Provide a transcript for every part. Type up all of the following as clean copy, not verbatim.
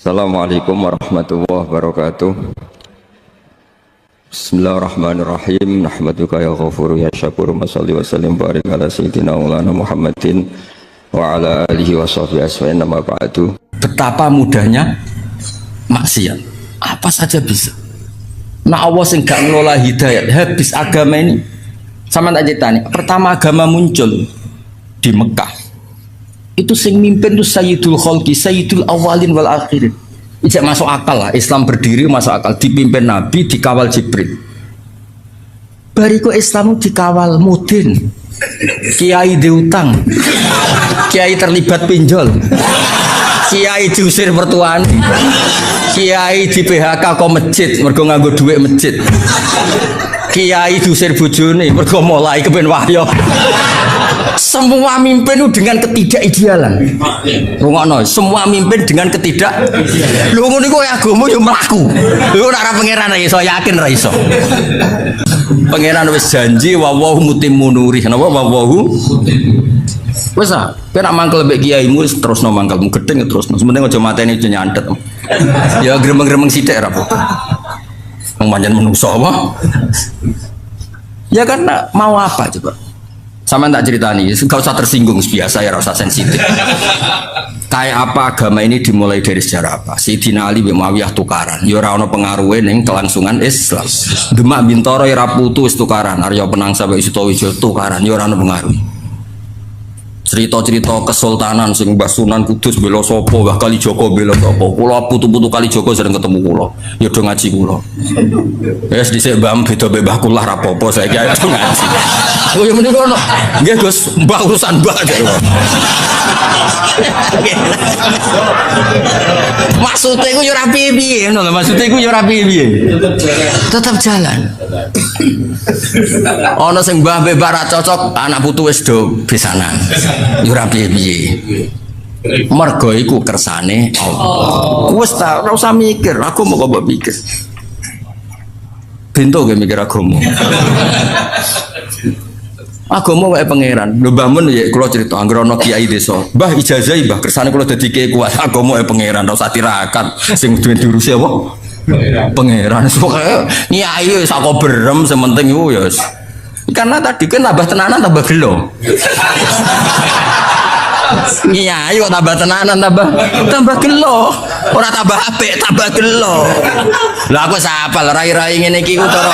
Assalamualaikum warahmatullahi wabarakatuh. Bismillahirrahmanirrahim. Nahmaduka ya ghafuru ya syakuru. Mashalli wa sallim barik ala sayyidina maulana Muhammadin wa ala alihi wa sahbihi asma'in nama ba'du. Betapa mudahnya maksiat, apa saja bisa. Nah Allah sing gak ngelola hidayat, habis agama ini. Sama tak ceritanya, pertama agama muncul di Mekah. Itu sing mimpin itu Sayyidul Khalqi, Sayyidul Awalin wal Akhirin. Ijak masuk akal lah, Islam berdiri masuk akal, dipimpin Nabi, dikawal Jibril. Bariku Islam dikawal mudin, kiai diutang, kiai terlibat pinjol, kiai diusir mertuane, kiai di PHK kok masjid, mergo nganggo duit masjid, kiai diusir bojone, mergo mulai kepen wahyo. Semua mimpin itu dengan ketidakidealan. Rungokno, semua mimpin dengan ketidakidealan. Lho ngono iku agama yo mlaku. Lho ora pangeran iso yakin ra iso. Pangeran wis janji wa wa mutimmu nurih. Napa wa wa wis ah, kowe nak mangkel mbek kiaimu wis terusno mangkelmu gedeng terusno. Sementing aja mateni aja nyantet. Ya gremeng-gremeng sithik ra apa. Wong pancen menungso apa? Ya karena mau apa coba? Sama tak ceritani, gak usah tersinggung biasa ya, rasa sensitif. Kayak apa agama ini dimulai dari sejarah apa? Sayyidina Ali bin Muawiyah tukaran, ya ora ono pengaruhe ning kelangsungan Islam. Demak Bintoro ya putu wis tukaran, Arya Penang sampai Sutowijo tukaran, ya ora ono pengaruh. Cerita-cerita kesultanan sing Mbah Sunan Kudus bela sapa, Mbah Kalijaga bela sapa. Kula putu-putu Kalijaga sering ketemu kula. Ya do ngaji kula. Wis dhisik Mbah beda Mbah kula ra apa-apa saiki ayo ngaji. Oh ya menika ono. Nggih Gus, Mbah urusan Mbah. Maksudnya iku yo ora piye-piye ngono lho, maksudnya iku yo ora piye-piye. Tetap jalan. Ono sing Mbah mbek ra cocok, anak putu wis do besanan. Yo ora piye-piye. Mergo iku kersane Allah. Wis ta ora usah mikir, aku mau kok pikir. Bento ge mikir agama. Agama wae pangeran. Lho Mbah Mun ya kula crita anggere ana kiai desa. Mbah ijazahi Mbah kersane kula dadi kiai kuat. Agama wae pangeran, ora usah tirakat. Sing duwe diurusi apa? Pangeran. Pokoke nyai wis sak berem sementing iku ya. Karena tadi kan tambah tenanan tambah gelo. Nyai kok tambah tenanan tambah gelo. Ora tambah apik, tambah gelo. Lah aku sapal rai-rai ngene iki ku cara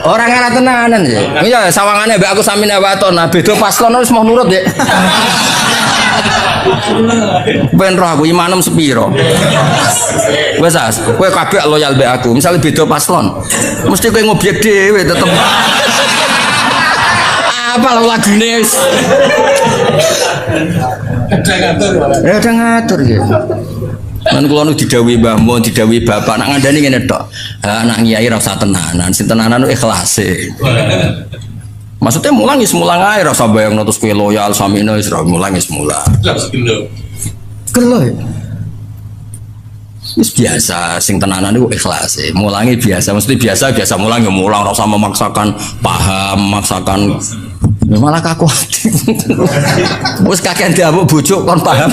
orang ana tenanan ya. Iya sawangane mbek aku samine waton. Nah beda paslon wis mau nurut ya. Ben roh aku imanem sepiro. Wes as, kowe kabeh loyal mbek aku. Misale beda paslon, mesti kowe ngobyek dhewe tetep. Apa lagune wis. Ada ngatur ya. Kan kula nu didhawuhi Mbah Mun, didhawuhi bapak nak ngandani ngene tok. Anak kiai ra usah tenanan, sing tenanan ikhlase. Maksudnya mulang wis mulang ae ra usah bayangno terus kowe loyal samine wis ra mulang wis mulang. Gelo. Wis biasa sing tenanan iku ikhlase. Mulangi biasa, mesti biasa mulang ya mulang ra usah memaksakan paham, memaksakan ya malah kaku hati. Wis kakek diamuk bojo kon paham.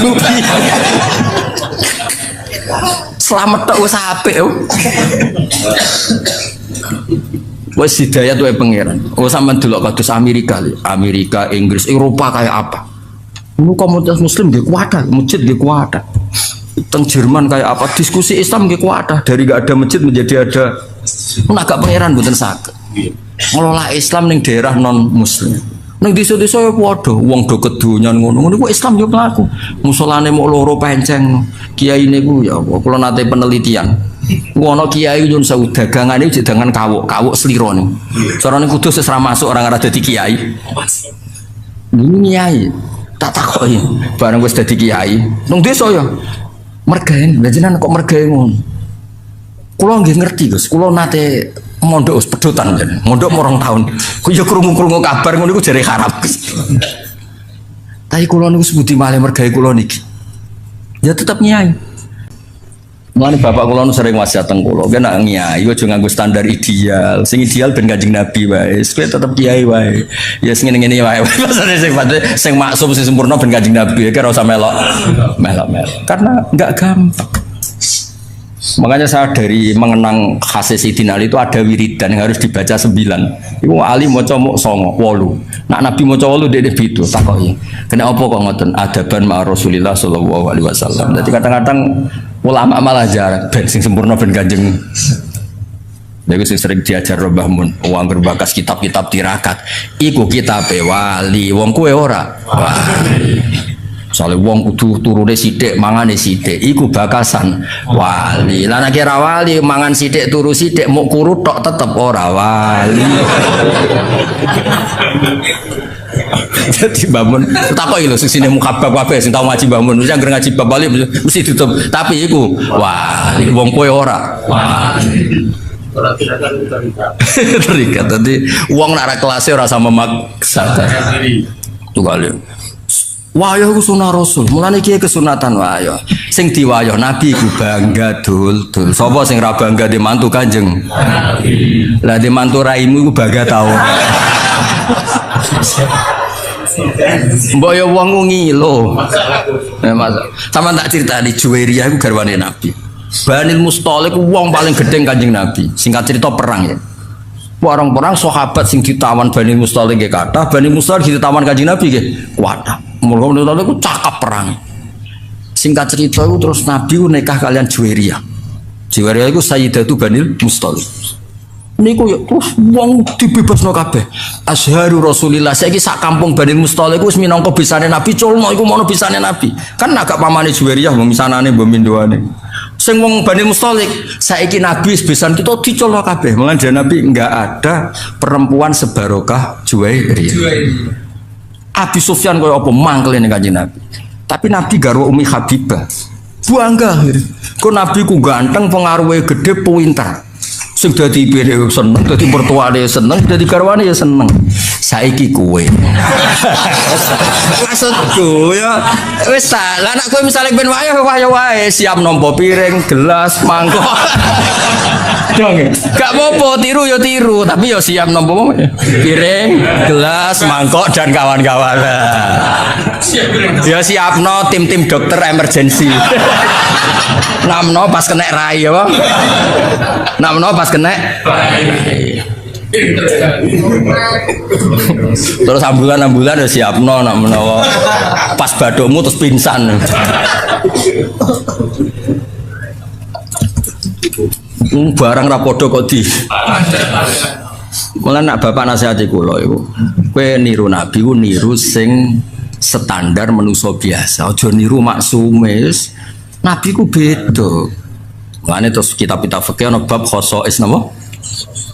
Selamat tok wis apik. Wis hidayah tuh pangeran. Oh sampean delok kados Amerika, Inggris, Eropa kayak apa? Ini komunitas muslim nggih kuat, masjid nggih kuat. Teng Jerman kayak apa? Diskusi Islam nggih kuat. Dari gak ada masjid menjadi ada. Mun agak pangeran mboten saged. Ngelola Islam ning daerah non muslim. Nang desa-desa ya padha, wong do kedonyan ngono-ngono ku Islam yo mlaku. Musolane mok loro penceng. Kiyaine ku ya Allah, kula nate penelitian. Ono kiai nyun sewu dagangane dagangan kawuk sliro ning. Carane kudus wis ra masuk orang ora dadi kiai. Ini kiai. Tak takoki, bareng wis dadi kiai. Nang desa ya mergaen, lha jenengan kok mergaen ngono. Kula nggih ngerti, Gus. Kula nate mondok pedotan jan. Mondok morong tahun. Ku ya krungu-krungu kabar ngono iku jare harap. Tapi kula niku sebuti malih mergawe kula niki. Ya tetep nyai. Mulane bapak kula nu sering wasiat teng kula, kena ngiyai aja nganggo standar ideal. Sing ideal ben Kanjeng Nabi wae. Kowe tetep kiai wae. Ya sing ngene-ngene wae. Maksudnya sing maksum sing sempurna ben Kanjeng Nabi, kira ora usah melok. Karena enggak gampang. Makanya saya dari mengenang khasih Sidin Ali itu ada wiridan yang harus dibaca 9. Iku Ali maca mok 9, 8. Nak Nabi maca 8 dene beda takoki. Kena apa kok ngoten? Adaban ma Rasulillah sallallahu alaihi wasallam. Jadi kadang-kadang ulama malah jarang ben sing sempurna ben Kanjeng. Lha sing sering diajar Mbah Mun, wong berbakas kitab-kitab tirakat. Iku kitabe wali, wong kowe ora. Wali. Soale wong kudu turune sithik, mangane sithik, iku bakasan wali. Lah nek kira wali mangan sithik turu sithik muk kuru tok tetep ora wali. Jadi bangun takoki lho sing mukabab kabeh sing tau ngaji bangun mesti anggere ngaji bab bali mesti ditutup. Tapi iku wali wong kowe ora wali. Terikat tadi wong nak ra kelasé ora sama maksa. Tunggal. Wayah ku sunah Rasul. Mulane iki kesunatan wayah. Sing diwayah Nabi ku bangga dul. Sapa sing ra bangga di mantu Kanjeng Nabi. Lah di mantu raimu ku bangga tau. Mbok ya wong ngilo. Sama tak cerita di Juwairiyah ku garwane Nabi. Banil Mustalik ku wong paling gedeng Kanjeng Nabi. Singkat cerita perang ya. Orang-orang sahabat sing ditawan Banil Mustalik nggih kathah, Banil Mustalik ditawan Kanjeng Nabi nggih kuatah. Mulane itu cakap perang. Singkat cerita itu terus Nabi nikah kalian Juwairiyah. Juwairiyah itu Sayyidatu Banil Mustalik. Niku ya terus wong dibebasno kabeh. Azharu Rasulillah saiki sak kampung Banil Mustalik wis minangka bisane Nabi culno iku mono bisane Nabi. Kan agak pamane Juwairiyah mbok misanane mbok mindoane. Sing wong Banil Mustalik saiki Nabi wis besan kita diculno kabeh. Mulane Nabi enggak ada perempuan sebarokah Juwairiyah. Abi Sufyan kaya apa mangkel ning Kanjeng Nabi. Tapi Nabi garwa Umi Habibah. Bangga. Kok Nabi ku ganteng, pengaruhe gede, pinter. Sing dadi ipine seneng, dadi mertuane seneng, dadi garwane ya seneng. Saiki kowe. Maksudku ya wis ta, lah nek kowe misale ben wayah wae siap nampa piring, gelas, mangkok. Dong. Gak apa-apa tiru ya tiru, tapi ya siap nampa piring, gelas, mangkok dan kawan-kawan. Ya siapno tim-tim dokter emergency. Namno pas kena rai apa? Namno pas kena rai. Terus ambulan udah siapno nak menawa pas badomu terus pingsan. Barang rapodo kok di. Mulane nak bapak nasihati kula iku. Kowe niru Nabi ku niru sing standar manusa biasa. Aja niru maksume. Nabi ku beda. Mulane terus kitab-kitab fikih ana bab khosais napa?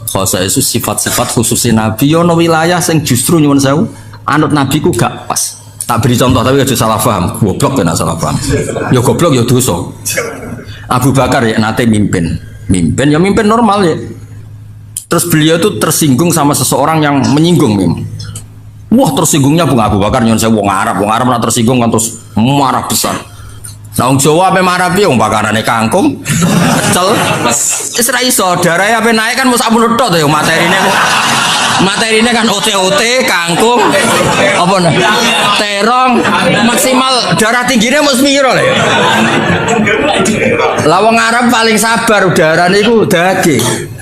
Khosais itu sifat-sifat khususnya Nabi. Yo ana wilayah sing justru nyuwun sewu anut Nabi ku gak pas. Tak beri contoh tapi aja salah paham. Goblok kena salah paham. Yo goblok yo dosa. Abu Bakar ya nate mimpin ya mimpin normal ya. Terus beliau tuh tersinggung sama seseorang yang menyinggung memang. Wah tersinggungnya Abu Bakar nyuwun sewu wong Arab nak tersinggung kan terus marah besar. Nah, wong Jawa ape marah piye wong bakarane kangkung. Pecel. Wis ra iso, darahe ape naik kan mung sampun tok to ya materine. Materine kan ote-ote, kangkung. Apa nah? Terong maksimal darah tingginya mesti piro lho. Lah wong Arab paling sabar udarane iku daging.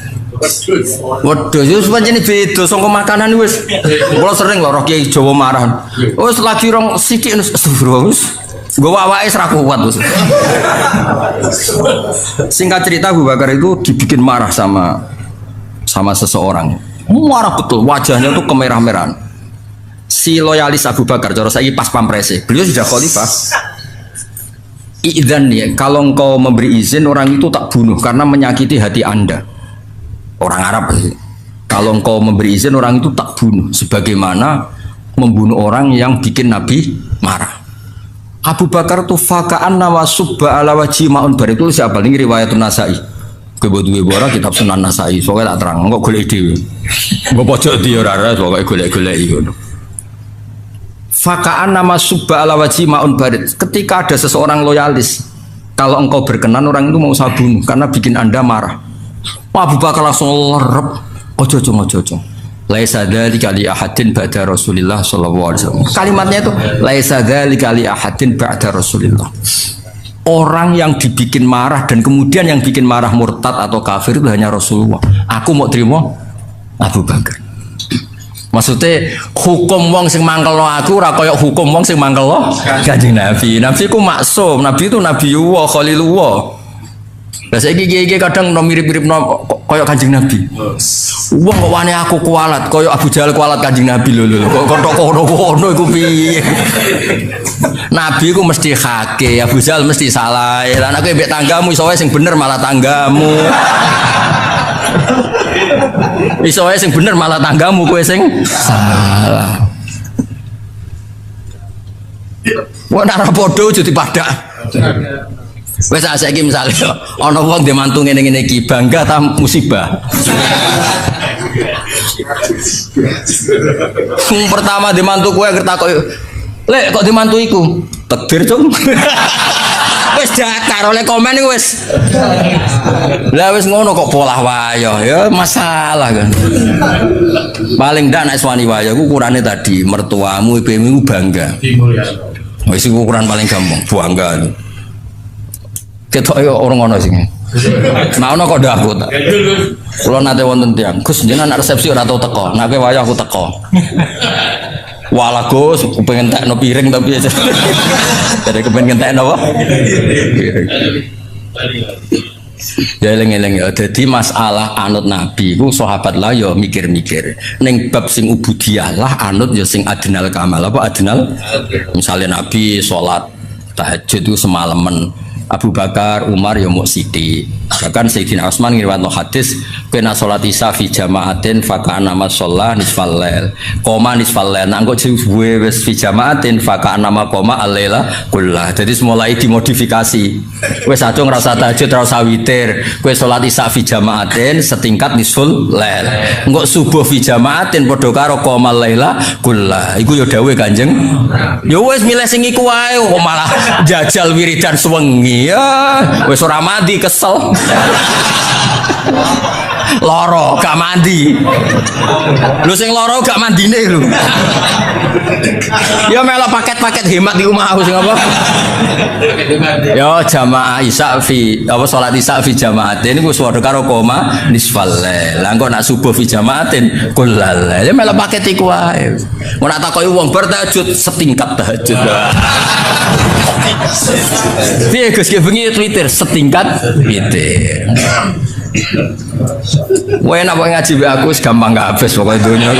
Waduh, itu pancen beda sangka makanan wis. Kula sering lho roh Kiai Jawa marah. Wis lagi rong sithik astagfirullah wis. Gue awake ra kuat terus. Singkat cerita Abu Bakar itu dibikin marah sama seseorang. Marah betul, wajahnya tuh kemerah-merahan. Si loyalis Abu Bakar, cara saya pas pamprese, beliau sudah khalifah. Idzan ya, kalau engkau memberi izin orang itu tak bunuh karena menyakiti hati Anda. Orang Arab. Kalau engkau memberi izin orang itu tak bunuh, sebagaimana membunuh orang yang bikin Nabi marah. Abu Bakar tuh fakaan nawasubba ala wajhi ma'un bar itu siapa ini riwayatun Nasai. Kebetulan bora kitab Sunan Nasai, soalnya tak terang, kok golek dhewe. Mbok pojok di ora ora pokoke golek-golek ngono. Fakaan nama subba ala wajhi ma'un barid. Ketika ada seseorang loyalis kalau engkau berkenan orang itu mau saya bunuh karena bikin Anda marah. Abu Bakar langsung lerep. Ojo. Laisa dzalika li ahadin ba'da Rasulillah sallallahu alaihi wasallam. Kalimatnya itu laisa dzalika li ahadin ba'da Rasulillah. Orang yang dibikin marah dan kemudian yang bikin marah murtad atau kafir itu hanya Rasulullah. Aku mau terima Abu Bakar. Maksudnya hukum wong sing mangkelno aku ora kaya hukum wong sing mangkelno Kanjeng Nabi. Nabi ku maksum, Nabi itu Nabiullah, Khalilullah. Lah saiki iki kadang mirip-mirip kaya Kanjeng Nabi. Wong kok wani aku kualat kaya Abu Jahal kualat Kanjeng Nabi lho. Kok kono iku piye? Nabi ku mesti hake, Abu Jahal mesti salah. Lah nek mbek tanggamu iso wae sing bener malah tanggamu. Iso wae sing bener malah tanggamu kowe sing salah. Wong ora padha aja dipadak. Wes saiki misale ana wong dhe mantu ngene-ngene iki bangga ta musibah. Sing pertama dhe mantu kowe ngerti kok lek kok dhe mantu iku takdir cung. Wis dakar oleh komen iku wis. Lah wis ngono kok polah wayah ya masalah kan. Paling ndak nek wani wayah ku ukurane tadi mertuamu ibumu bangga. Wis ukuran paling gampang bangga. Ketok yo orang ngono sing. Nah ono kok ndak aku. Kula nate wonten tiyang, Gus jenengan resepsi ora tau teko. Nek wayah aku teko. Walah Gus, pengen tekno piring tapi aja. Jadi kepengen tekno apa? Ya eling-eling ya. Jadi masalah anut Nabi ku sahabat lah ya mikir-mikir. Ning bab sing ubudiyah lah anut ya sing adnal kamal. Apa adnal? Misalnya Nabi sholat tahajud itu semalaman. Abu Bakar, Umar ya mau siti. Bahkan Sayyidina Utsman ngriwayatno hadis, kena salat isya fi jama'atin fa kana ma sholla nisfal lail. Koma nisfal lail. Nang kok suwe wis fi jama'atin fa kana ma koma al-laila kullah. Jadi mulai dimodifikasi. Wis aja ngrasa tahajud ora usah witir. Kowe salat isya fi jama'atin setingkat nisful lail. Engko subuh fi jama'atin padha karo koma al-laila kullah. Iku ya dawuhe Kanjeng. Ya wis milih sing iku wae kok malah jajal wiridan suwengi. Ya, wis ora mandi kesel. Loro gak mandi. Lho sing loro gak mandine lho. Ya melok paket-paket hemat di omah aku sing apa? Ya jamaah isya fi apa salat isya fi jamaatin iku padha karo koma nisfal lail. Lah engko nak subuh fi jamaatin kullal. Ya melok paket iku wae. Mun tak takoki wong bar tahajud setingkat tahajud. Piye Gus ki bengi Twitter setingkat witir. Wah enak kok ngaji be aku gampang gak habis pokoknya dunia.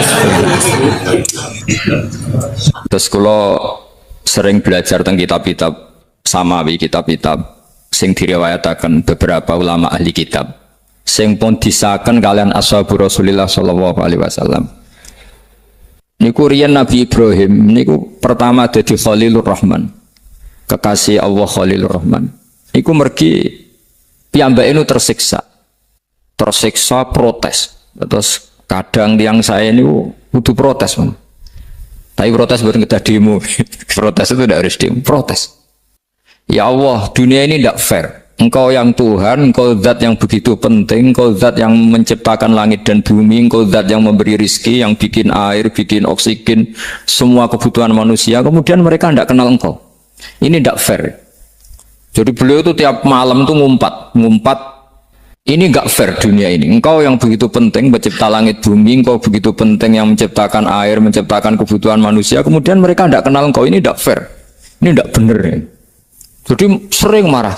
Terus kalau sering belajar tentang kitab-kitab samawi, kitab-kitab sing diriwayataken beberapa ulama ahli kitab sing pun disahkan kalian ashabu Rasulillah sallallahu alaihi wasallam. Niku riyen Nabi Ibrahim niku pertama dadi Khalilur Rahman. Kekasih Allah Khalilur Rahman. Niku mergi piyambake nu tersiksa protes. Terus kadang tiang saya ini butuh protes, man. Tapi protes bukan kita demo. Protes itu tidak harus demo, protes. Ya Allah, dunia ini tidak fair. Engkau yang Tuhan, engkau zat yang begitu penting, engkau zat yang menciptakan langit dan bumi, engkau zat yang memberi rizki, yang bikin air, bikin oksigen, semua kebutuhan manusia. Kemudian mereka tidak kenal engkau. Ini tidak fair. Jadi beliau itu tiap malam itu ngumpat. Ini enggak fair dunia ini. Engkau yang begitu penting mencipta langit bumi, engkau begitu penting yang menciptakan air, menciptakan kebutuhan manusia. Kemudian mereka tidak kenal engkau. Ini tidak fair. Ini tidak benar. Ya. Jadi sering marah.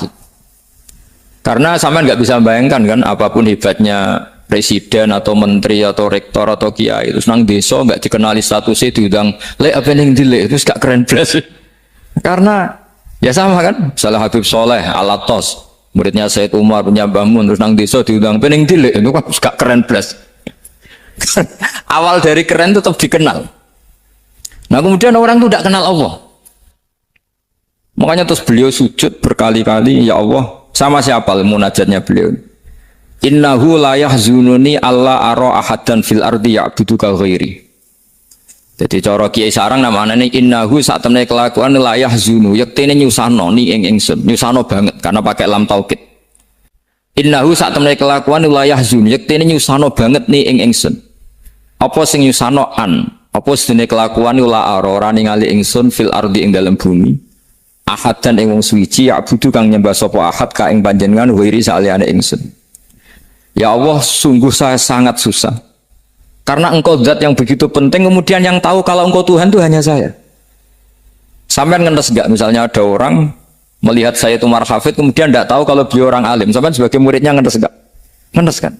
Karena sampean nggak bisa bayangkan kan, apapun hebatnya presiden atau menteri atau rektor atau kiai itu senang desa nggak dikenali statusnya diundang lek apa yang dilek itu gak keren belas. Karena ya sama kan, misalnya Habib Soleh Alatos. Muridnya Said Umar punya bangun terus nang desa diundang pening dilek itu kan gak keren belas. Awal dari keren tetap dikenal. Nah kemudian orang itu tidak kenal Allah. Makanya terus beliau sujud berkali-kali, ya Allah, sama siapa munajatnya beliau? Innahu la yahzununi alla ara ahadan fil ardi ya'buduka ghairi. Jadi cara kiai sarang namanya ini innahu saat temne kelakuan la yahzunu yektene nyusano ni ing ingsun nyusano banget karena pakai lam taukid. Innahu saat temne kelakuan la yahzunu yektene nyusano banget ni ing ingsun. Apa sing nyusano an? Apa sedene kelakuan la ora ningali ingsun fil ardi ing dalam bumi. Ahad dan ing wong suci ya budu kang nyembah sapa ahad ka ing panjenengan wiri saliyane ingsun. Ya Allah, sungguh saya sangat susah. Karena engkau zat yang begitu penting, kemudian yang tahu kalau engkau Tuhan itu hanya saya. Sampean ngenes enggak? Misalnya ada orang melihat saya itu marhafid, kemudian tidak tahu kalau beliau orang alim. Sampean sebagai muridnya ngenes enggak? Ngenes kan?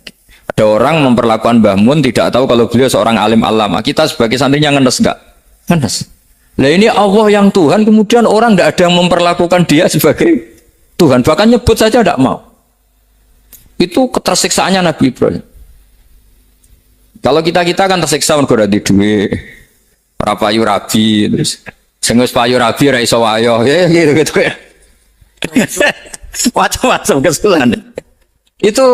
Ada orang memperlakukan Mbah Mun tidak tahu kalau beliau seorang alim alama. Kita sebagai santrinya ngenes enggak? Ngenes. Nah ini Allah yang Tuhan, kemudian orang tidak ada yang memperlakukan dia sebagai Tuhan. Bahkan nyebut saja tidak mau. Itu ketersiksaannya Nabi Ibrahim. Kalau kita kan tersiksa mergo di duit, ora payu rabi, terus sing wis payu rabi ora iso wayo, ya gitu ya. Macam-macam kesulitan. Itu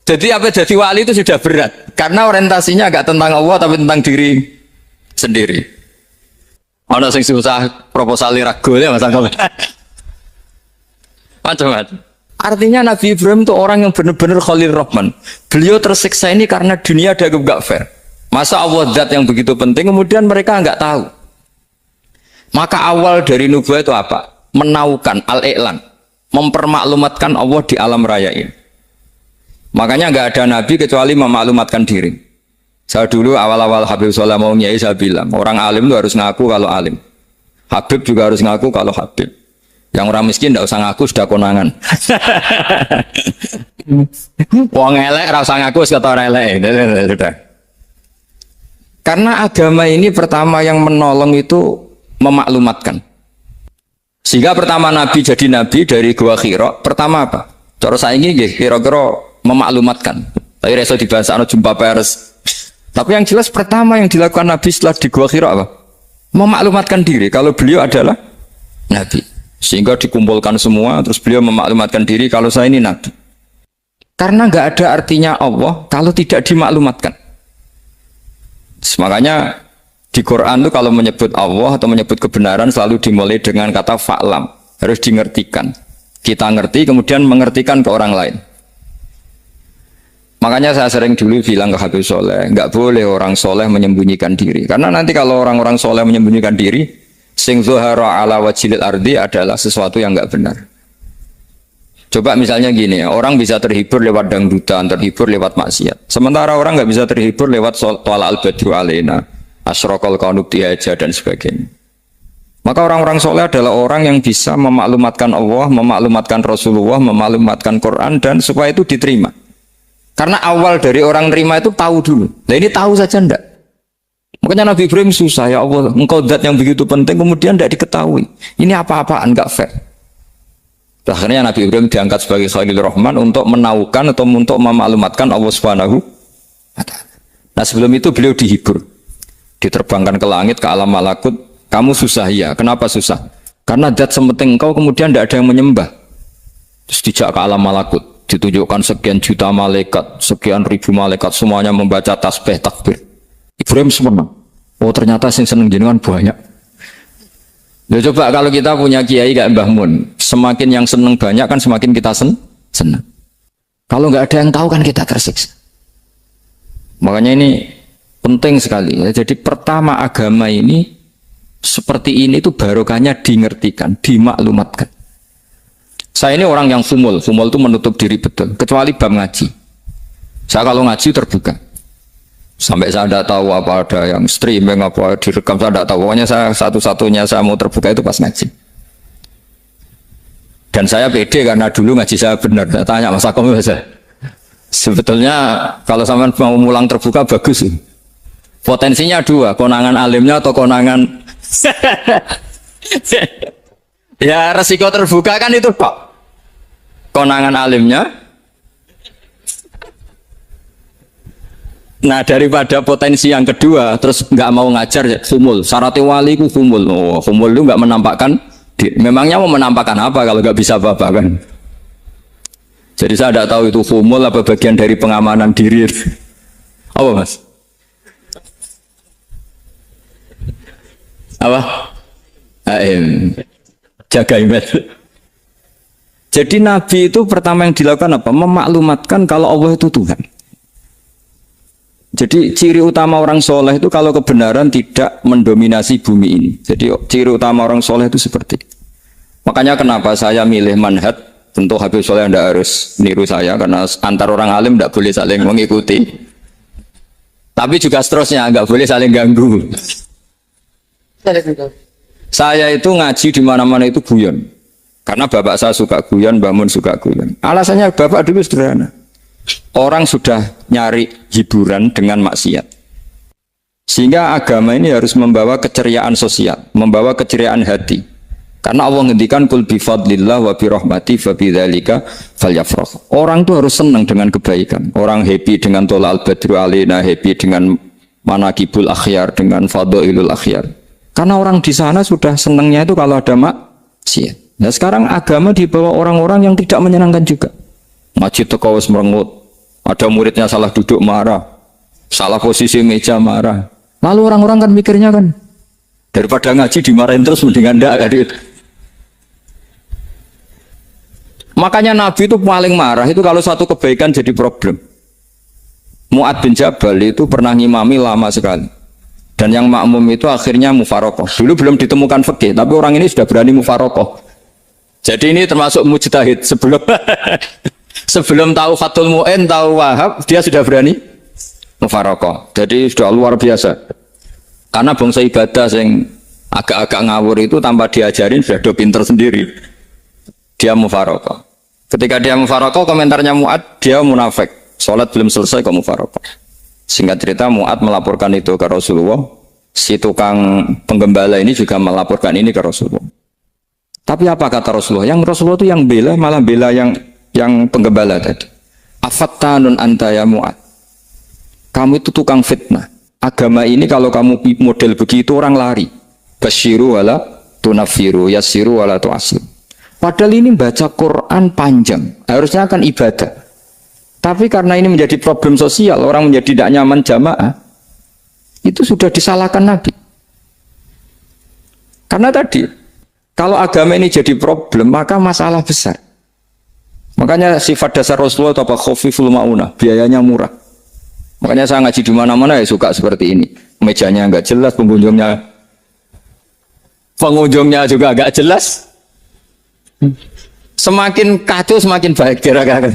jadi apa jadi wali itu sudah berat karena orientasinya agak tentang Allah tapi tentang diri sendiri. Ana sing susah proposal ragu ya Mas Angkol. Macam-macam. Artinya Nabi Ibrahim itu orang yang benar-benar Khalil Rahman. Beliau tersiksa ini karena dunia dianggap gak fair. Masa Allah zat yang begitu penting kemudian mereka nggak tahu. Maka awal dari nubuah itu apa? Menaukan al-i'lan, mempermaklumatkan Allah di alam raya ini. Makanya nggak ada nabi kecuali memaklumatkan diri. Saya dulu awal-awal Habib Soleh mau nyai saya bilang orang alim itu harus ngaku kalau alim. Habib juga harus ngaku kalau Habib. Yang orang miskin tidak usah ngaku sudah konangan. Wong elek ora usah ngaku wis kata ora elek. Sudah. Karena agama ini pertama yang menolong itu memaklumatkan. Sehingga pertama Nabi jadi Nabi dari Gua Hira, pertama apa? Cara saiki nggih kira-kira memaklumatkan. Tapi reso dibahasano jumpa pers. Tapi yang jelas pertama yang dilakukan Nabi setelah di Gua Hira apa? Memaklumatkan diri kalau beliau adalah Nabi. Sehingga dikumpulkan semua, terus beliau memaklumatkan diri kalau saya ini Nabi. Karena nggak ada artinya Allah kalau tidak dimaklumatkan. Makanya di Quran itu kalau menyebut Allah atau menyebut kebenaran selalu dimulai dengan kata fa'lam, harus dimengertikan. Kita ngerti kemudian mengertikan ke orang lain. Makanya saya sering dulu bilang ke Habib Soleh, nggak boleh orang soleh menyembunyikan diri. Karena nanti kalau orang-orang soleh menyembunyikan diri, sing zuhara ala wajhil ardi adalah sesuatu yang enggak benar. Coba misalnya gini, orang bisa terhibur lewat dangdutan, terhibur lewat maksiat. Sementara orang enggak bisa terhibur lewat thala al-badru alaina, asyraqal qanub tihaja dan sebagainya. Maka orang-orang soleh adalah orang yang bisa memaklumatkan Allah, memaklumatkan Rasulullah, memaklumatkan Quran dan supaya itu diterima. Karena awal dari orang terima itu tahu dulu. Nah ini tahu saja enggak. Makanya Nabi Ibrahim susah, ya Allah, engkau zat yang begitu penting kemudian tidak diketahui. Ini apa-apaan, enggak fair. Akhirnya Nabi Ibrahim diangkat sebagai Khalil Rahman untuk menaukan atau untuk memaklumatkan Allah Subhanahu wa ta'ala. Nah sebelum itu beliau dihibur. Diterbangkan ke langit, ke alam malakut. Kamu susah ya, kenapa susah? Karena zat sementing engkau kemudian tidak ada yang menyembah. Terus dijak ke alam malakut. Ditunjukkan sekian juta malaikat, sekian ribu malaikat, semuanya membaca tasbih takbir. Ibrahim senang. Oh ternyata sing seneng jenengan banyak. Ya coba kalau kita punya kiai kayak Mbah Mun, semakin yang seneng banyak kan semakin kita senang. Kalau nggak ada yang tahu kan kita tersiksa. Makanya ini penting sekali. Ya. Jadi pertama agama ini seperti ini itu barokahnya dingertikan, dimaklumatkan. Saya ini orang yang fumul itu menutup diri betul. Kecuali bab ngaji. Saya kalau ngaji terbuka. Sampai saya tidak tahu apa ada yang streaming apa direkam, saya tidak tahu. Pokoknya saya satu-satunya saya mau terbuka itu pas ngaji. Dan saya pede karena dulu ngaji saya benar. Saya tanya Mas Akom biasa. Sebetulnya kalau sampean mau mulang terbuka bagus. Potensinya dua, konangan alimnya atau konangan. Ya resiko terbuka kan itu Pak. Konangan alimnya. Nah daripada potensi yang kedua terus nggak mau ngajar fumul, syaratnya wali ku fumul. Oh fumul itu nggak menampakkan memangnya mau menampakkan apa kalau nggak bisa apa-apa kan. Jadi saya tidak tahu itu fumul apa bagian dari pengamanan diri. Apa mas? Apa? Jaga iman. Jadi Nabi itu pertama yang dilakukan apa? Memaklumatkan kalau Allah itu Tuhan. Jadi ciri utama orang soleh itu kalau kebenaran tidak mendominasi bumi ini. Jadi ciri utama orang soleh itu seperti itu. Makanya kenapa saya milih manhaj. Tentu Habib Soleh tidak harus niru saya karena antar orang alim tidak boleh saling mengikuti. Tapi juga seterusnya nggak boleh saling ganggu. Saya itu ngaji di mana-mana itu guyon. Karena bapak saya suka guyon, Mbak Mun suka guyon. Alasannya bapak dulu sederhana. Orang sudah nyari hiburan dengan maksiat. Sehingga agama ini harus membawa keceriaan sosial, membawa keceriaan hati. Karena Allah ngendikan kul bi fadlillah wa bi rahmati fa bidzalika falyafrah. Orang itu harus senang dengan kebaikan. Orang happy dengan tolal badru alaina, happy dengan manaqibul akhyar, dengan fadhailul akhyar. Karena orang di sana sudah senangnya itu kalau ada maksiat. Nah sekarang agama dibawa orang-orang yang tidak menyenangkan juga. Ngaji teko wis merengut. Ada muridnya salah duduk marah. Salah posisi meja marah. Lalu orang-orang kan mikirnya kan daripada ngaji dimarahin terus mendingan ndak kan itu. Makanya Nabi itu paling marah itu kalau satu kebaikan jadi problem. Mu'ad bin Jabal itu pernah ngimami lama sekali. Dan yang makmum itu akhirnya mufarokoh. Dulu belum ditemukan fikih, tapi orang ini sudah berani mufarokoh. Jadi ini termasuk mujtahid sebelum sebelum tahu Fathul Mu'in, tahu Wahab, dia sudah berani mufarokoh. Jadi sudah luar biasa. Karena bangsa ibadah yang agak-agak ngawur itu tanpa diajarin sudah do pinter sendiri. Dia mufarokoh. Ketika dia mufarokoh, komentarnya Mu'ad, dia munafik. Sholat belum selesai kok mufarokoh. Singkat cerita Mu'ad melaporkan itu ke Rasulullah. Si tukang penggembala ini juga melaporkan ini ke Rasulullah. Tapi apa kata Rasulullah? Yang Rasulullah itu yang bela, malah bela yang penggembala tadi. Afattanun anta ya Mu'ad. Kamu itu tukang fitnah. Agama ini kalau kamu model begitu orang lari. Basyiru wala tunafiru, yassiru wala tu'asir. Padahal ini baca Quran panjang, harusnya akan ibadah. Tapi karena ini menjadi problem sosial, orang menjadi tidak nyaman jamaah, itu sudah disalahkan Nabi. Karena tadi, kalau agama ini jadi problem, maka masalah besar. Makanya sifat dasar Rasulullah itu apa? Khofiful ma'unah, biayanya murah. Makanya saya ngaji di mana-mana ya suka seperti ini. Mejanya enggak jelas, pengunjungnya juga enggak jelas. Semakin kacau semakin baik kira-kira.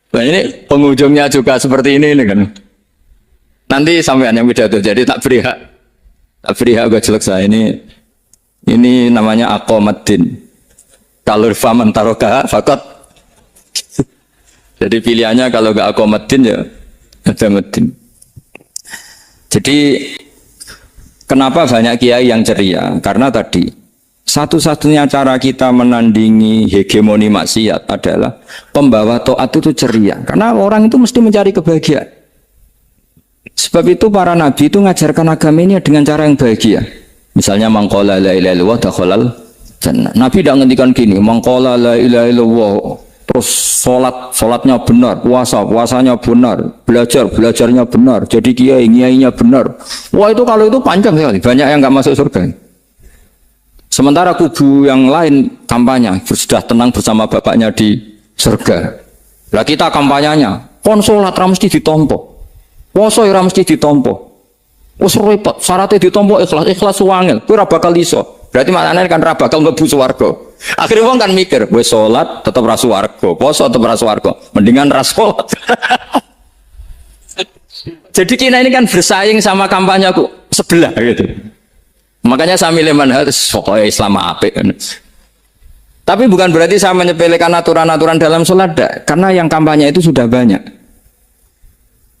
Nah ini pengunjungnya juga seperti ini kan. Nanti sampean yang pidato, jadi tak beri hak gue jelek saya ini namanya aqomaddin. Kalau faman taroka fakot. Jadi pilihannya kalau gak aqomaddin ya ada medin. Jadi kenapa banyak kiai yang ceria? Karena tadi satu-satunya cara kita menandingi hegemoni maksiat adalah pembawa taat itu ceria. Karena orang itu mesti mencari kebahagiaan. Sebab itu para nabi itu mengajarkan agama ini dengan cara yang bahagia. Misalnya mangqala la ilaha illallah dakhalal jannah. Nabi tidak ngendikan gini, mangqala la ilaha illallah terus salatnya benar, puasanya benar, belajarnya benar, jadi kiainya benar. Wah itu kalau itu panjang sekali, banyak yang enggak masuk surga. Sementara kubu yang lain kampanye sudah tenang bersama bapaknya di surga. Lah kita kampanyenya konsolat ra mesti ditompo. Poso ora mesti ditompo. Wis repot, syaratnya ditompo ikhlas wangel. Kowe ora bakal iso. Berarti maknane kan ora bakal mlebu swarga. Akhirnya wong kan mikir, wis salat tetep ra swarga, poso tetep ra swarga. Mendingan ra salat. Jadi kita ini kan bersaing sama kampanyeku sebelah gitu. Makanya saya milih manhaj pokoknya Islam apik kan. Tapi bukan berarti saya menyepelekan aturan-aturan dalam sholat, karena yang kampanye itu sudah banyak.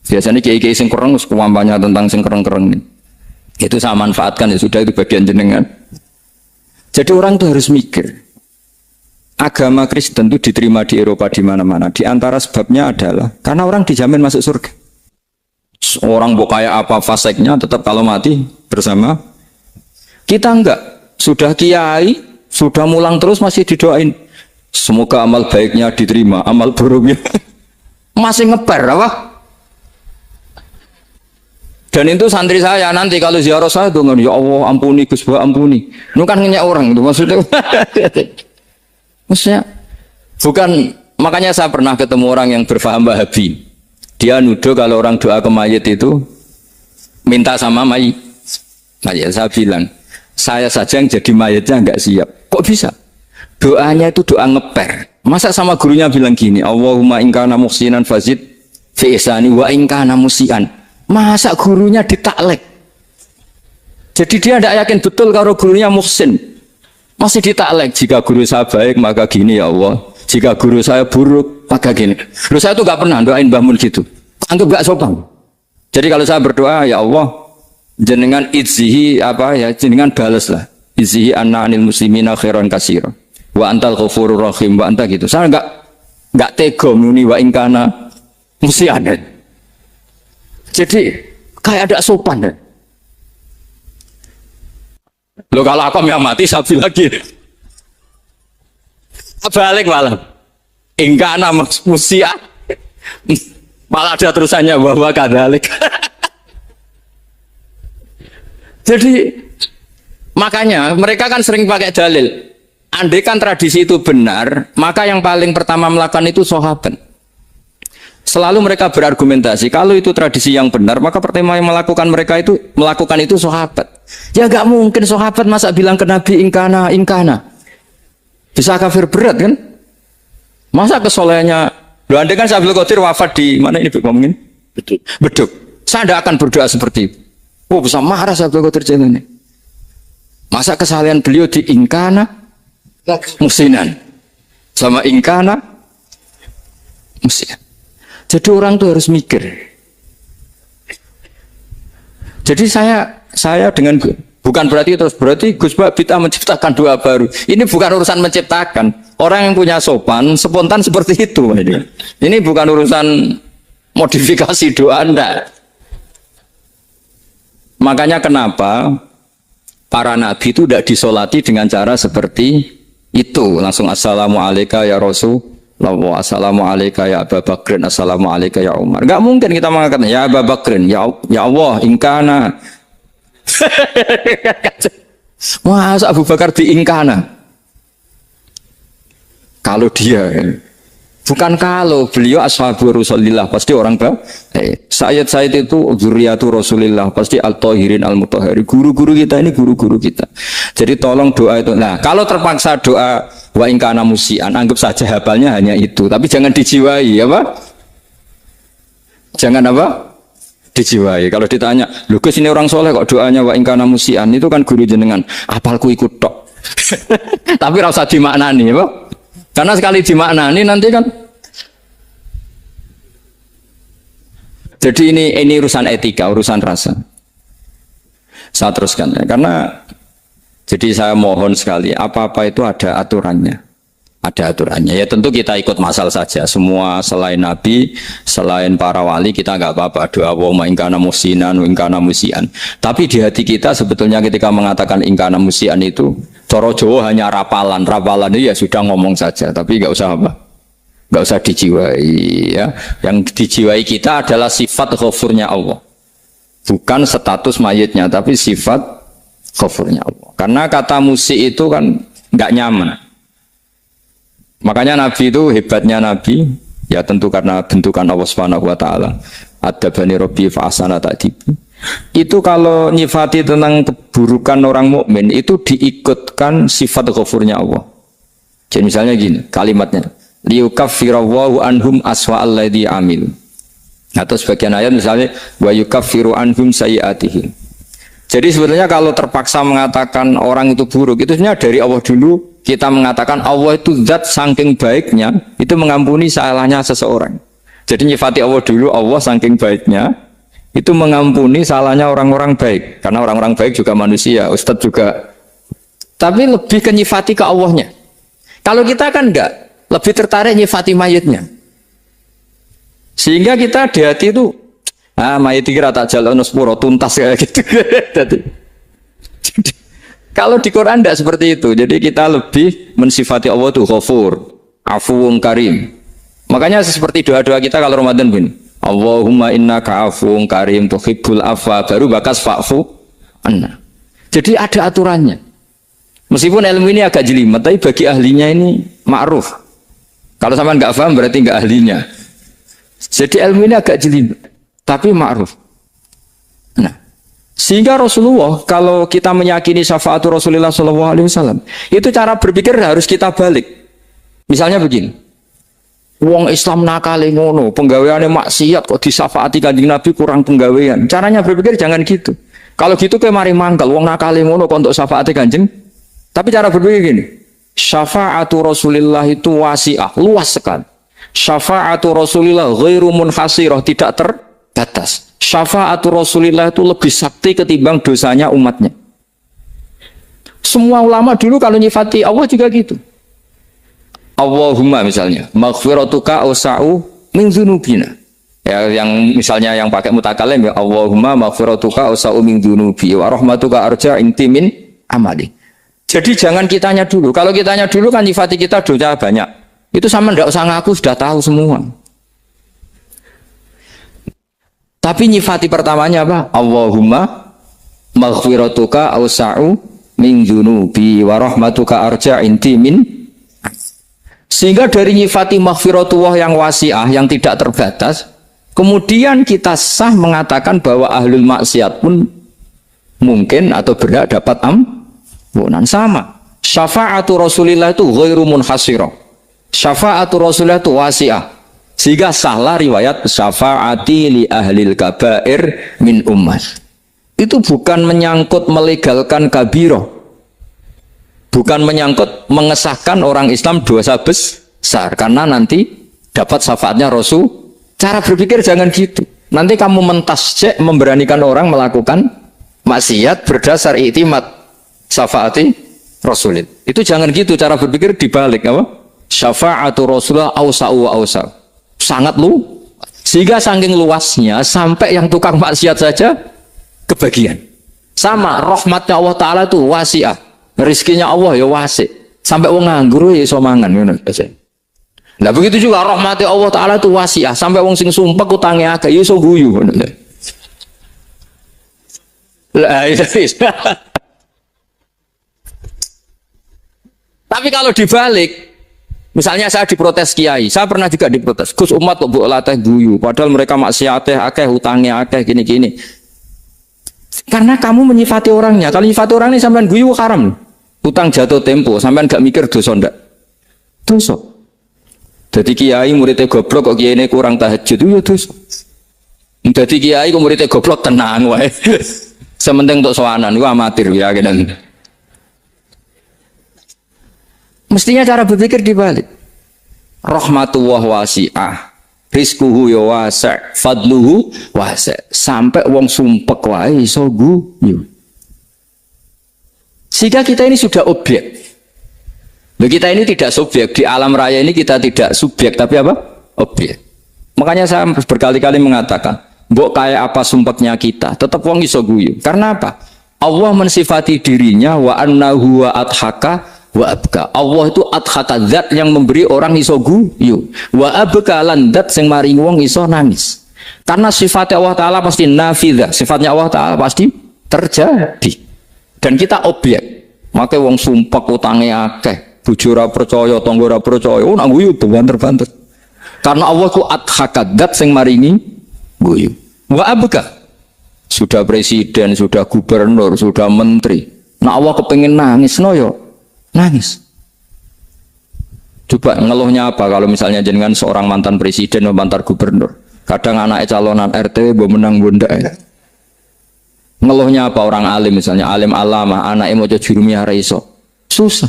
Biasanya kiai-kiai sing kereng kampanye tentang sing kereng-kereng ini. Itu saya manfaatkan ya sudah, itu bagian jenengan. Jadi orang itu harus mikir. Agama Kristen itu diterima di Eropa di mana-mana. Di antara sebabnya adalah karena orang dijamin masuk surga. Orang mau kayak apa faseknya tetap kalau mati bersama. Kita enggak, sudah kiai, sudah mulang terus masih didoain. Semoga amal baiknya diterima, amal buruknya masih ngebar apa? Dan itu santri saya nanti kalau ziarah saya tuh ya Allah ampuni Gus Ba ampuni. Itu kan ngeyak orang itu maksudnya. Maksudnya bukan, makanya saya pernah ketemu orang yang berfaham Wahabi. Dia nuduh kalau orang doa ke mayit itu minta sama mayit. Saya bilang, saya saja yang jadi mayitnya nggak siap. Kok bisa? Doanya itu doa ngeper. Masa sama gurunya bilang gini, Allahumma in kana muhsinan fazid fi ihsani wa in kana musian. Masa gurunya ditaklek? Jadi dia tidak yakin betul kalau gurunya muhsin. Masih ditaklek, jika guru saya baik maka gini ya Allah. Jika guru saya buruk maka gini. Terus saya tuh gak pernah doain Mbah Mun gitu. Anggap gak sopan. Jadi kalau saya berdoa ya Allah, jenengan izzihi apa ya, jenengan balas lah. Izzihi anna anil muslimina khairan katsira. Wa antal ghafurur rahim wa anta gitu. Saya enggak tega muni wa in kana musian. Jadi kayak ada sopan deh. Lo kalau aku yang mati sapi lagi. Balik malam. Ingkana musia. Malah ada terusannya bahwa kadalik. Jadi makanya mereka kan sering pakai dalil. Andai kan tradisi itu benar, maka yang paling pertama melakukan itu sahabat. Selalu mereka berargumentasi kalau itu tradisi yang benar, maka pertama yang melakukan itu sahabat. Ya gak mungkin sahabat masa bilang ke Nabi ingkana. Bisa kafir berat kan? Masa kesolehannya? Loh, andai kan Syaikhul Qadir wafat di mana ini ngomongin? Beduk. Saya tidak akan berdoa seperti itu. Oh, bisa marah Syaikhul Qadir ini. Masa kesalahan beliau di ingkana musinan sama ingkana musinan. Jadi orang tuh harus mikir. Jadi saya dengan bukan berarti Gus Ba bid'ah menciptakan doa baru. Ini bukan urusan menciptakan. Orang yang punya sopan spontan seperti itu. Ini bukan urusan modifikasi doa Anda. Makanya kenapa para nabi itu tidak disolati dengan cara seperti itu. Langsung assalamualaikum ya Rasul. Assalamualaikum ya Abu Bakrin, assalamualaikum ya Umar. Enggak mungkin kita mengatakan ya Abu Bakrin, ya Allah, ingkana. Masa Abu Bakar di ingkana? Kalau dia, bukan kalau beliau ashabu Rasulillah, pasti orang Sayyid itu zuriyatu Rasulillah, pasti al-tahirin al-mutahhari. Guru-guru kita ini guru-guru kita. Jadi tolong doa itu. Nah, kalau terpaksa doa wa in kana musian, anggap saja hafalnya hanya itu, tapi jangan dijiwai, apa? Jangan apa? Dijiwai. Kalau ditanya, "Lho Gus, ini orang soleh kok doanya wa in kana musian?" Itu kan guru jenengan, apalku ikut tok. Tapi ora usah dimaknani, apa? Karena sekali dimaknani nanti kan. Jadi ini urusan etika, urusan rasa. Saya teruskan ya, karena jadi saya mohon sekali, apa-apa itu ada aturannya. Ada aturannya. Ya tentu kita ikut masal saja. Semua selain Nabi, selain para wali, kita nggak apa-apa. Doa Allahumma ingkana musinan, ingkana musian. Tapi di hati kita sebetulnya ketika mengatakan ingkana musian itu, coro Jawa hanya rapalan. Rapalan itu ya sudah ngomong saja. Tapi nggak usah apa? Nggak usah dijiwai. Ya. Yang dijiwai kita adalah sifat ghafurnya Allah. Bukan status mayitnya, tapi sifat ghafurnya Allah. Karena kata musik itu kan nggak nyaman. Makanya Nabi itu hebatnya Nabi, ya tentu karena bentukan Allah Subhanahu wa taala. Adabani Rabbi fa ahsana ta'dibi. Itu kalau nyifati tentang keburukan orang mukmin itu diikutkan sifat ghafurnya Allah. Jadi misalnya gini, kalimatnya liyukaffirawwahu anhum aswa alladzi amil. Atau sebagian ayat misalnya wa yukaffiru anhum sayiatihim. Jadi sebetulnya kalau terpaksa mengatakan orang itu buruk, itu sebenarnya dari Allah dulu kita mengatakan Allah itu zat saking baiknya, itu mengampuni salahnya seseorang. Jadi nyifati Allah dulu, Allah saking baiknya, itu mengampuni salahnya orang-orang baik. Karena orang-orang baik juga manusia, Ustadz juga. Tapi lebih ke nyifati ke Allahnya. Kalau kita kan enggak, lebih tertarik nyifati mayitnya. Sehingga kita di hati itu, mayit kira tak jalan sepuro tuntas kayak gitu. Jadi, kalau di Quran tidak seperti itu. Jadi kita lebih mensifati Allah itu Ghafur, Afuwun Karim. Makanya seperti doa-doa kita kalau Ramadan bin, Allahumma innaka afuwun karim tuhibbul afwa, baru bakas fa'fu anna. Jadi ada aturannya. Meskipun ilmu ini agak jelimet, tapi bagi ahlinya ini ma'ruf. Kalau sama nggak paham berarti nggak ahlinya. Jadi ilmu ini agak jelimet, tapi ma'ruf. Nah, sehingga Rasulullah, kalau kita meyakini syafaatu Rasulullah SAW, itu cara berpikir harus kita balik. Misalnya begini, wong Islam nakale ngono, penggaweane maksiat kok disyafaati Kanjeng Nabi kurang penggawean. Caranya berpikir jangan gitu. Kalau gitu ke mari mangkal, wong nakale ngono kok untuk syafaati Kanjeng. Tapi cara berpikir gini, syafaatu Rasulullah itu wasi'ah, luas sekali. Syafaatu Rasulullah ghairu munhasirah, tidak terbatas. Syafaatu Rasulullah itu lebih sakti ketimbang dosanya umatnya. Semua ulama dulu kalau nyifati Allah juga gitu. Allahumma misalnya, maghfiratuka awsa'u min dzunubina. Ya, yang misalnya yang pakai mutakalim ya, Allahumma maghfiratuka awsa'u min dzunubi wa rahmatuka arja inti min amali. Jadi jangan kitanya dulu. Kalau kitanya dulu kan nyifati kita dosa banyak. Itu sama ndak usah ngaku, sudah tahu semua. Tapi nyifati pertamanya apa? Allahumma maghfiratuka awsa'u min dzunubi wa rahmatuka arja inti min. Sehingga dari nyifati maghfiratullah yang wasi'ah, yang tidak terbatas, kemudian kita sah mengatakan bahwa ahlul maksiat pun mungkin atau berhak dapat ampunan. Sama. Syafa'atu Rasulillah itu ghairu munhasirah. Syafa'atu Rasulillah itu wasi'ah. Sehingga sahlah riwayat syafa'ati li ahlil kabair min ummat. Itu bukan menyangkut melegalkan kabirah. Bukan menyangkut mengesahkan orang Islam dosa besar, karena nanti dapat syafaatnya Rasul. Cara berpikir jangan gitu. Nanti kamu mentasjek memberanikan orang melakukan maksiat berdasar iktimat syafaati Rasulullah. Itu jangan gitu cara berpikir, dibalik apa? Syafa'atu Rasulullah awsa'u wa awsa'u. Sangat lu. Sehingga saking luasnya sampai yang tukang maksiat saja kebagian. Sama rahmatnya Allah Ta'ala itu wasi'ah. Rizkinya Allah ya wasi, sampai wong nganggur ya iso mangan ngono aja. Nah begitu juga rahmati Allah Ta'ala itu wasiah, sampai wong sing sumpek utange akeh ya iso guyu ngono. Lah tapi kalau dibalik, misalnya saya diprotes kiai, saya pernah juga diprotes, Gus umat kok mbok latih guyu, padahal mereka maksiate akeh, utange akeh gini-gini. Karena kamu menyifati orangnya, kalau menyifati orang ini sampean guyu haram. Utang jatuh tempo, sampean gak mikir dosa ndak? Dosa. Jadi kiai muridnya goblok kok kiai ini kurang tahajud itu ya dosa. Jadi kiai kok muridnya goblok tenang wae. Sementing untuk sowanan itu amatir ya kan. Mestinya cara berpikir dibalik. Rahmatullah wasi'ah, rizquhu ya wasi', fadluhu wasi'. Sampai wong sumpek wae iso guyu. Sehingga kita ini sudah objek. Loh, kita ini tidak subjek. Di alam raya ini kita tidak subjek, tapi apa? Objek. Makanya saya berkali-kali mengatakan, mbok kayak apa sumpeknya kita, tetap wong iso guyu. Karena apa? Allah mensifati dirinya wa annahu wa adhaka wa abka. Allah itu adhaka, zat yang memberi orang iso guyu. Wa abka lan zat sing maringi wong iso nangis. Karena sifatnya Allah Ta'ala pasti nafidzah. Sifatnya Allah Ta'ala pasti terjadi. Dan kita objek. Makanya wong sumpek utange akeh, bojo ora percaya, tangga ora percaya, nak guyu banter-banter. Karena Allah ku adhakadat sing maringi guyu. Wa abka. Sudah presiden, sudah gubernur, sudah menteri. Nak Allah kepengin nangis no yo nangis. Coba ngeluhnya apa kalau misalnya jenengan seorang mantan presiden atau mantan gubernur. Kadang anaknya calonan RT mbok menang bunda. Ngeluhnya apa orang alim, misalnya alim alama, anaknya mau jadi jurumiyah iso, susah.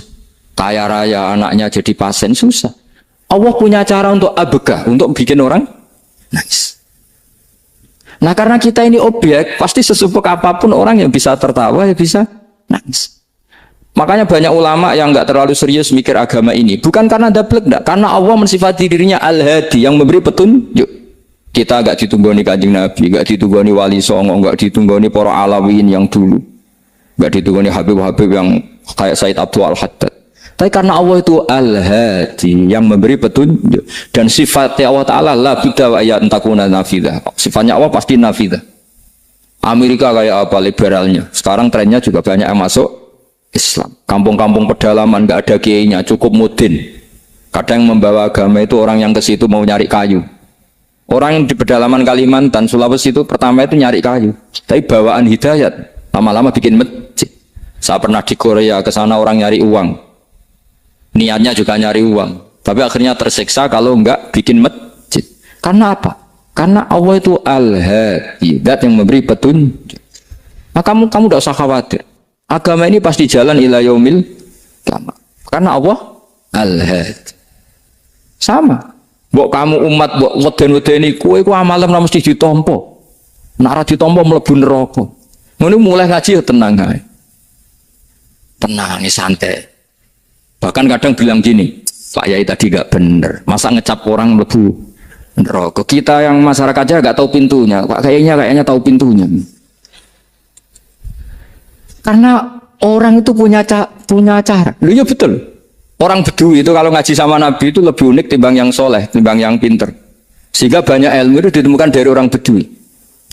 Kaya raya anaknya jadi pasien, susah. Allah punya cara untuk abegah, untuk bikin orang nangis. Nah karena kita ini objek, pasti sesupuk apapun orang yang bisa tertawa ya bisa nangis. Makanya banyak ulama yang nggak terlalu serius mikir agama ini, bukan karena dablek, enggak, karena Allah mensifati dirinya Al-Hadi yang memberi petunjuk. Kita gak ditunggoni Kanjeng Nabi, gak ditunggoni Wali Songo, gak ditunggoni para Alawiyyin yang dulu, gak ditunggoni Habib-Habib yang kayak Said Abdul Al-Haddad. Tapi karena Allah itu Al-Hadi, yang memberi petunjuk, dan sifatnya Allah Ta'ala la bidda wa ya antakuna nafidah. Sifatnya Allah pasti nafidah. Amerika kayak apa liberalnya. Sekarang trennya juga banyak yang masuk Islam. Kampung-kampung pedalaman nggak ada kiainya, cukup mudin. Kadang yang membawa agama itu orang yang ke situ mau nyari kayu. Orang yang di pedalaman Kalimantan, Sulawesi itu pertama itu nyari kayu. Tapi bawaan hidayat, lama-lama bikin masjid. Saya pernah di Korea, ke sana orang nyari uang. Niatnya juga nyari uang. Tapi akhirnya tersiksa kalau enggak bikin masjid. Karena apa? Karena Allah itu Al-Hadi, zat yang memberi petunjuk. Nah, kamu tidak usah khawatir. Agama ini pasti jalan ila yaumil qiyamah. Karena Allah Al-Hadi. Sama. Mbok kamu umat mbok weden-wedeni kowe ku amalan ora mesti ditampa. Nek ora ditampa mlebu neraka. Ngono mulai ngaji ya tenang ae. Tenang, santai. Bahkan kadang bilang gini, Pak Yai tadi gak bener. Masa ngecap orang mlebu neraka? Kita yang masyarakat aja gak tahu pintunya. Pak kayaknya tahu pintunya. Karena orang itu punya cara. Lu ya betul. Orang Bedui itu kalau ngaji sama Nabi itu lebih unik timbang yang soleh, timbang yang pinter. Sehingga banyak ilmu itu ditemukan dari orang Bedui.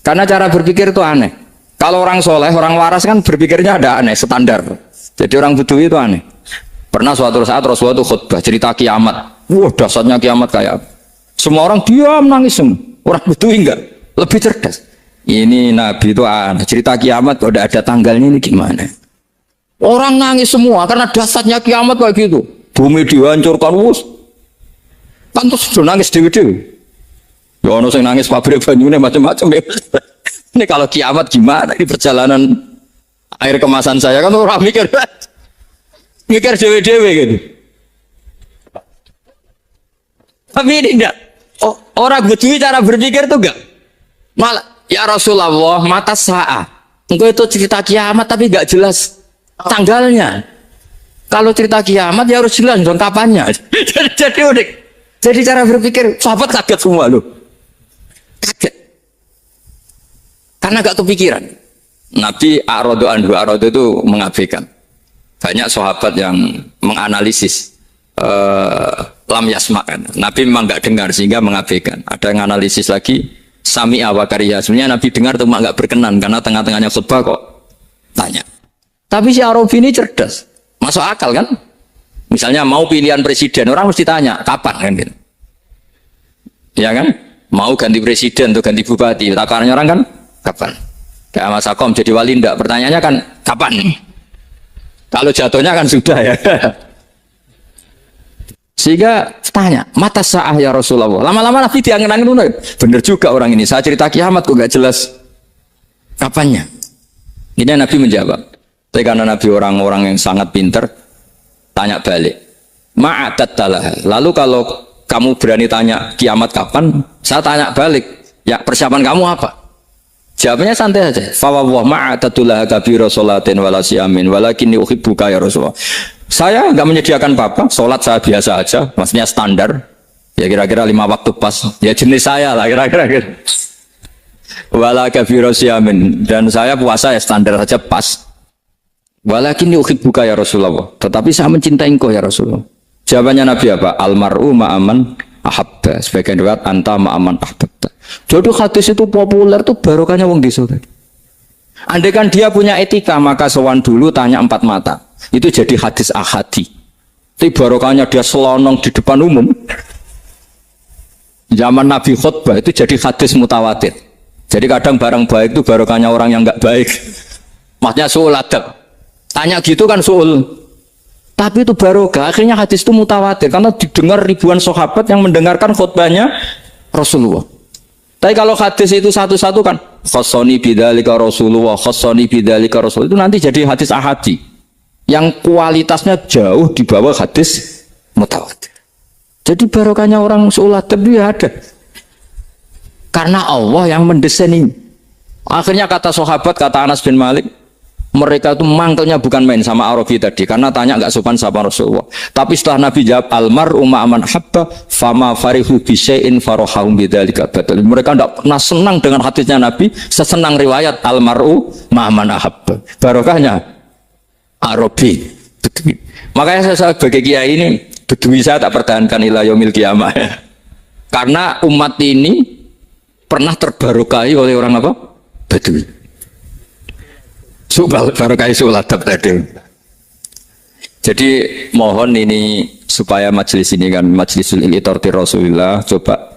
Karena cara berpikir itu aneh. Kalau orang soleh, orang waras kan berpikirnya ada aneh, standar. Jadi orang Bedui itu aneh. Pernah suatu saat Rasulullah itu khutbah cerita kiamat. Wah, dasarnya kiamat kayak apa? Semua orang diam nangis semua. Orang Bedui enggak, lebih cerdas. Ini Nabi itu aneh. Cerita kiamat kalau ada tanggalnya ini gimana? Orang nangis semua karena dasarnya kiamat kayak gitu. Bumi dihancurkan, wus. Kan terus sudah nangis dewi-dewi. Ya ono sing nangis pabrik banyune macam-macam ya. Ini kalau kiamat gimana? Ini perjalanan air kemasan saya kan orang mikir dewi-dewi gitu. Tapi ini enggak. Oh, orang Bedui cara berpikir tuh enggak. Malah ya Rasulullah mata saat. Engkau itu cerita kiamat tapi enggak jelas tanggalnya. Kalau cerita kiamat ya harus jelas dong kapannya. Jadi unik. Jadi cara berpikir sahabat kaget semua loh. Kaget. Karena gak kepikiran. Nabi A'radu itu mengabaikan. Banyak sahabat yang menganalisis lam yasma'kan. Nabi memang gak dengar sehingga mengabaikan. Ada yang analisis lagi sami'a wa kariha. Sebenarnya Nabi dengar cuma gak berkenan karena tengah-tengahnya khutbah kok tanya. Tapi si Arabi ini cerdas. Masuk akal kan? Misalnya mau pilihan presiden, orang mesti tanya kapan kan gitu. Ya kan? Mau ganti presiden atau ganti bupati, takarannya orang kan kapan? Kayak Mas Akom jadi wali ndak? Pertanyaannya kan kapan? Kalau jatuhnya kan sudah ya. Sehingga tanya, mata sa'ah ya Rasulullah. Lama-lama Nabi diangin-angin, bener juga orang ini. Saya cerita kiamat kok gak jelas kapannya. Ini Nabi menjawab. Tapi karena Nabi orang-orang yang sangat pinter, tanya balik. Ma'adat talah. Lalu kalau kamu berani tanya kiamat kapan, saya tanya balik. Ya persiapan kamu apa? Jawabannya santai aja. Fawwah ma'adatullah kabira sholatin wala siyamin walakinni uhibbuka ya Rasulullah. Saya nggak menyediakan apa-apa, sholat saya biasa aja, maksudnya standar. Ya kira-kira 5 waktu pas. Ya jenis saya lah kira-kira. Wala kabira siyamin, dan saya puasa ya standar saja pas. Walakin yuhibbuka ya Rasulullah. Tetapi saya mencintai engkau ya Rasulullah. Jawabannya Nabi apa? Almar'u ma'aman ahabba. Sebagian riwayat anta ma'aman ahabbta. Jadi hadis itu populer tuh barokahnya wong desa. Andai kan dia punya etika maka sowan dulu tanya 4 mata. Itu jadi hadis ahadi. Tapi barokahnya dia selonong di depan umum. Zaman Nabi khutbah itu jadi hadis mutawatir. Jadi kadang barang baik itu barokahnya orang yang enggak baik. Maksudnya suul adab. Tanya gitu kan soal, tapi itu barokah. Akhirnya hadis itu mutawatir karena didengar ribuan sahabat yang mendengarkan khutbahnya Rasulullah. Tapi kalau hadis itu satu-satu kan khassani bidzalika Rasulullah, khassani bidzalika Rasul, itu nanti jadi hadis ahadi yang kualitasnya jauh di bawah hadis mutawatir. Jadi barokahnya orang soal adab dia ada. Karena Allah yang mendesain ini. Akhirnya kata sahabat, kata Anas bin Malik, mereka itu mangkelnya bukan main sama Arabi tadi karena tanya nggak sopan sama Rasulullah. Tapi setelah Nabi jawab almar'u ma'aman habba fama farihu bisyai'in farahum bidzalika batal. Mereka tidak pernah senang dengan hadisnya Nabi sesenang riwayat almar'u ma'aman habba. Barokahnya Arabi. Makanya saya sebagai kiai ini bedui saya tak pertahankan ila yaumil qiyamah. Karena umat ini pernah terbarokai oleh orang apa? Bedui. Barokai suladab tadi. Jadi mohon ini supaya majelis ini kan majlisul ilmi Rasulullah, coba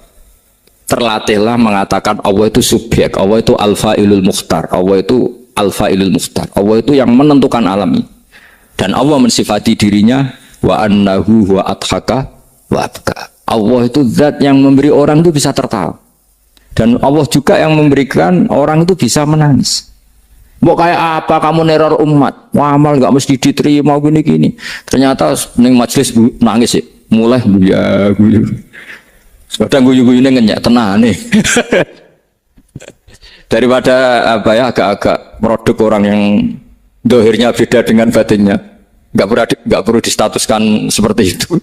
terlatihlah mengatakan Allah itu subjek, Allah itu al-fa'ilul mukhtar, Allah itu al-fa'ilul mukhtar, Allah itu yang menentukan alam ini. Dan Allah mensifati dirinya wa annahu wa adhaka wa abka. Allah itu zat yang memberi orang itu bisa tertawa. Dan Allah juga yang memberikan orang itu bisa menangis. Mau kayak apa kamu neror umat, amal nggak mesti diterima gini-gini. Ternyata neng majelis nangis ya, mulai guyu. Kadang guyu-guyu ngenyek tenang nih. Daripada apa ya agak-agak produk orang yang dohirnya beda dengan batinnya, nggak perlu distatuskan seperti itu.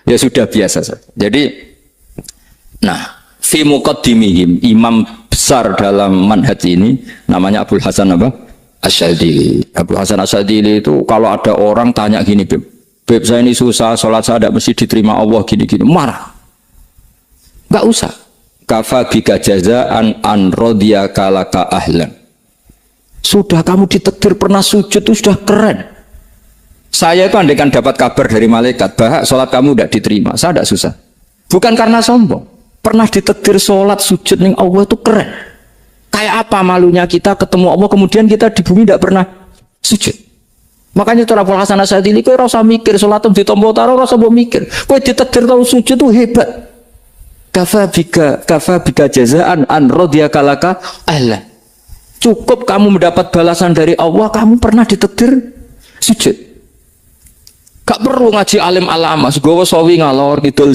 Ya sudah biasa saja. Jadi, nah, fi muqaddimihim, imam besar dalam manhaj ini namanya Abul Hasan apa? Asyadzili. Abul Hasan Asyadzili itu kalau ada orang tanya gini, Beb saya ini susah, sholat saya tidak mesti diterima Allah gini-gini, marah. Nggak usah. Kafa bika jazaan an radiyaka laka ahlan. Sudah kamu ditakdir pernah sujud itu sudah keren. Saya itu andaikan dapat kabar dari malaikat bahwa sholat kamu tidak diterima, saya tidak susah. Bukan karena sombong. Pernah ditakdir sholat sujud ning Allah itu keren. Kayak apa malunya kita ketemu Allah kemudian kita di bumi tidak pernah sujud. Makanya itu Abul Hasan Asyadzili kowe ora usah mikir sholat ditampa utara ora usah mikir. Kowe ditakdir tahu sujud itu hebat. Kafa bika jazaan an radiyaka laka ahlan. Cukup kamu mendapat balasan dari Allah, kamu pernah ditakdir sujud. Gak perlu ngaji alim alama, segowo sawi ngalor ngidul